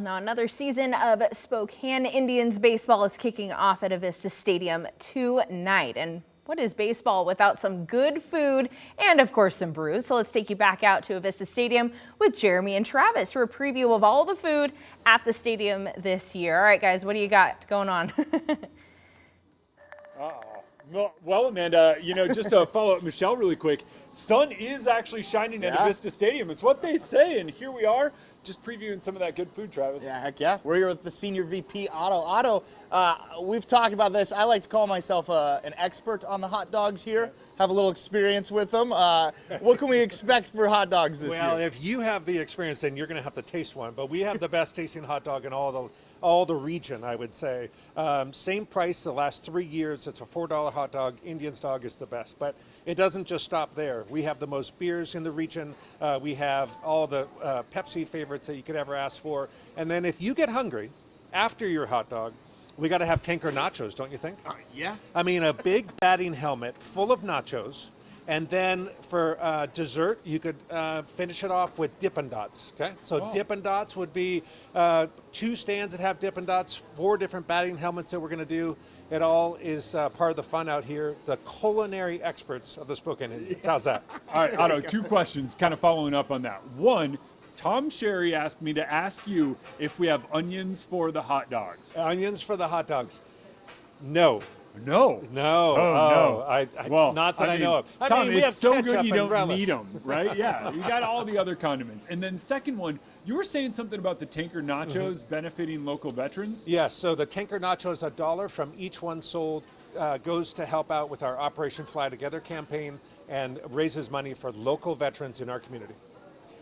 Now, another season of Spokane Indians baseball is kicking off at Avista Stadium tonight. And what is baseball without some good food and, of course, some brews? So let's take you back out to Avista Stadium with Jeremy and Travis for a preview of all the food at the stadium this year. All right, guys, what do you got going on? Well, Amanda, just to follow up Michelle really quick, sun is actually shining at Avista Stadium. It's what they say, and here we are, just previewing some of that good food, Travis. Yeah, heck yeah. We're here with the Senior VP, Otto. We've talked about this. I like to call myself an expert on the hot dogs here. Have a little experience with them. What can we expect for hot dogs this year? Well, if you have the experience, then you're going to have to taste one. But we have the best tasting hot dog in all the region, I would say. Same price the last 3 years. It's a $4 hot dog. Indian's dog is the best. But it doesn't just stop there. We have the most beers in the region. We have all the Pepsi favorites that you could ever ask for. And then if you get hungry after your hot dog, we got to have tanker nachos, don't you think? Yeah. I mean, a big batting helmet full of nachos. And then for dessert, you could finish it off with Dippin' Dots. Okay, so Dippin' Dots would be 2 stands that have Dippin' Dots, 4 different batting helmets that we're going to do. It all is part of the fun out here. The culinary experts of the Spokane Indians. How's that? All right, Otto, 2 questions kind of following up on that. One, Tom Sherry asked me to ask you if we have onions for the hot dogs. Onions for the hot dogs? No. No. No. Oh, no. Well, not that I know of. Tom, we have it's so ketchup good you and don't relish. need them, right? Yeah, you got all the other condiments. And then second one, you were saying something about the tanker nachos benefiting local veterans? Yes, so the tanker nachos, $1 from each one sold goes to help out with our Operation Fly Together campaign and raises money for local veterans in our community.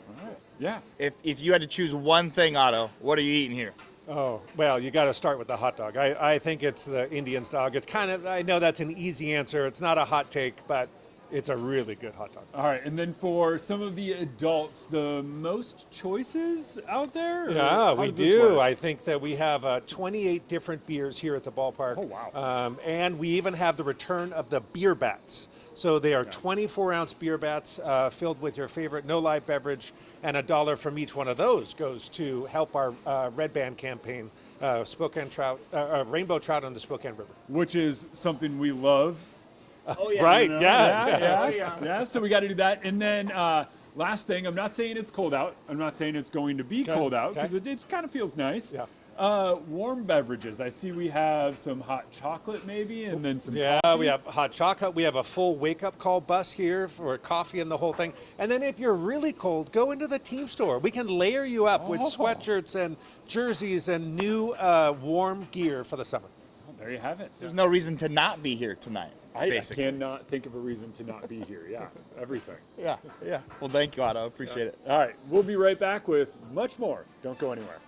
All right. Yeah. If you had to choose one thing, Otto, what are you eating here? Oh, well, you got to start with the hot dog. I think it's the Indian's dog. It's kind of, I know that's an easy answer. It's not a hot take, but it's a really good hot dog. All right, and then for some of the adults, the most choices out there? Yeah, we do. I think that we have 28 different beers here at the ballpark. Oh, wow. And we even have the return of the beer bats. So they are 24-ounce beer bats filled with your favorite no-lye beverage, and $1 from each one of those goes to help our Red Band campaign, Spokane trout, rainbow trout on the Spokane River. Which is something we love. Oh, yeah. Right, Yeah. So we got to do that. And then last thing, I'm not saying it's cold out. I'm not saying it's going to be cold out because it kind of feels nice. Yeah. Warm beverages. I see we have some hot chocolate maybe, and then some Yeah, coffee. we have hot chocolate. We have a full wake-up call bus here for coffee and the whole thing. And then if you're really cold, go into the team store. We can layer you up with sweatshirts and jerseys and new warm gear for the summer. Well, there you have it. There's no reason to not be here tonight, I basically. cannot think of a reason to not be here. Yeah, everything. Yeah. Well, thank you, Otto. Appreciate it. All right, we'll be right back with much more. Don't go anywhere.